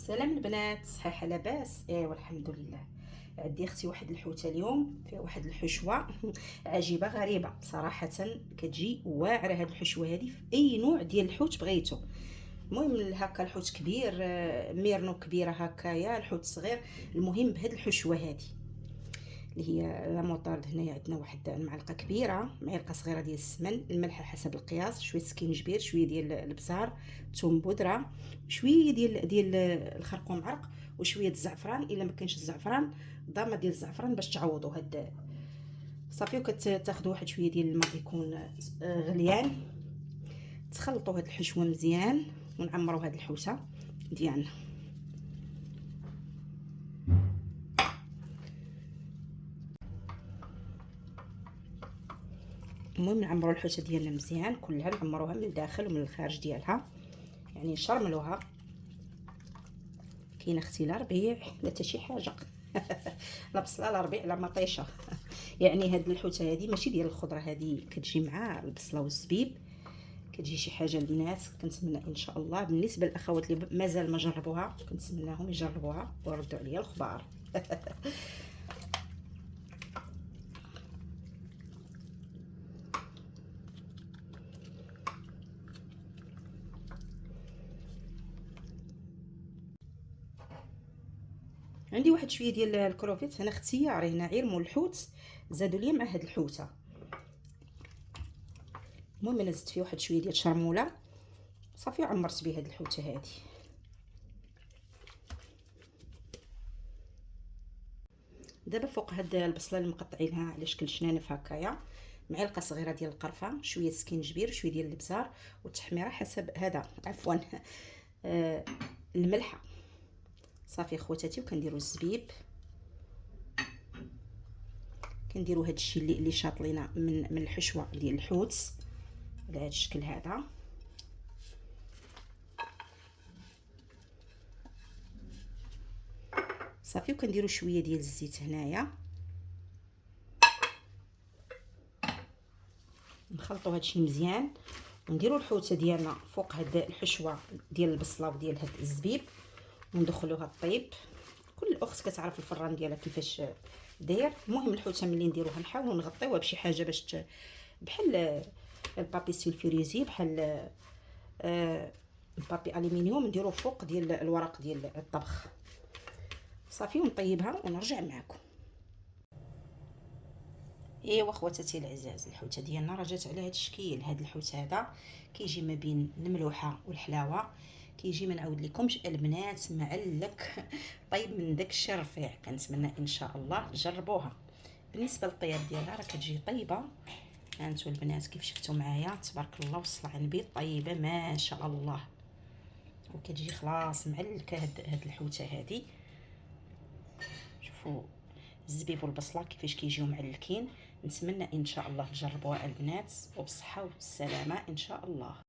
سلام البنات، صحيحه لاباس؟ ايوا الحمد لله. عندي اختي واحد الحوته اليوم فيها واحد الحشوه عجيبه غريبه صراحه. كتجي واعره هاد الحشوه هذه في اي نوع ديال الحوت بغيتو. المهم هكا الحوت كبير، ميرنو كبيره هكايا، الحوت صغير. المهم بهاد الحشوه هذه اللي هي لا موطارد. هنايا عندنا واحد المعلقه كبيره، معلقه صغيره ديال السمن، الملح حسب القياس، شويه سكينجبير، شويه ديال البزار، ثوم بودره، شويه ديال الخرقوم عرق، وشويه الزعفران. الا ما كانش الزعفران ضامه ديال الزعفران باش تعوضوا هاد. صافي، وكتاخذوا واحد شويه ديال الماء يكون غليان، تخلطوا هاد الحشوه مزيان ونعمروا هاد الحوته ديالنا. المهم نعمروا الحوته ديالنا مزيان كلها، نعمروها من الداخل ومن الخارج ديالها، يعني نشرملوها. كاين اختي لا ربيع لا حتى شي حاجه لا بصله لا ربيع لا مطيشه يعني هاد الحوته هادي ماشي ديال الخضره، هادي كتجي مع البصله والزبيب، كتجي شي حاجه البنات. كنتمنى ان شاء الله بالنسبه للاخوات اللي مازال ما جربوها، كنتمناهم يجربوها ويردوا عليا الخبار عندي واحد شويه ديال الكروفيت هنا اختياري، هنا غير مول الحوت زادوا لي مع هاد الحوته. المهم انا زدت فيه واحد شويه ديال الشرموله صافي، عمرت به هاد الحوته هادي. دابا فوق هاد البصله اللي مقطعينها على شكل شنانف هكايا، معلقه صغيره ديال القرفه، شويه سكينجبير، شويه ديال الابزار، والتحميره حسب هذا عفوا الملحه. صافي خواتاتي، وكنديروا الزبيب، كنديروا هاد الشيء اللي شاطلينا من الحشوه ديال الحوت على هذا الشكل هذا. صافي، وكنديروا شويه ديال الزيت هنايا، نخلطوا هادشي مزيان، ونديروا الحوته ديالنا فوق هاد الحشوه ديال البصله وديال هاد الزبيب، وندخلوها طيب. كل اخت كتعرف الفران ديالها كيفاش داير. المهم الحوته ملي نديروها نحاولوا نغطيوها بشي حاجه باش بحال البابي سولفوريزي، بحال البابي الومنيوم، نديرو فوق ديال الورق ديال الطبخ. صافي، ونطيبها ونرجع معكم. ايوا خواتاتي العزاز، الحوته ديالنا راه جات على هذا الشكل. هذا الحوت هذا كيجي ما بين الملوحه والحلاوه، كيجي ما نعاود لكمش البنات معلك طيب من داك الشيء رفيع. كنتمنى ان شاء الله تجربوها. بالنسبه للطياب ديالها راه كتجي طيبه، هانتو البنات كيف شفتوا معايا تبارك الله والصلاه على النبي، طيبه ما شاء الله، وكتجي خلاص معلكه هاد الحوته هادي. شوفوا الزبيب والبصله كيفاش كيجيو معلكين. نتمنى ان شاء الله تجربوها البنات وبصحه والسلامه ان شاء الله.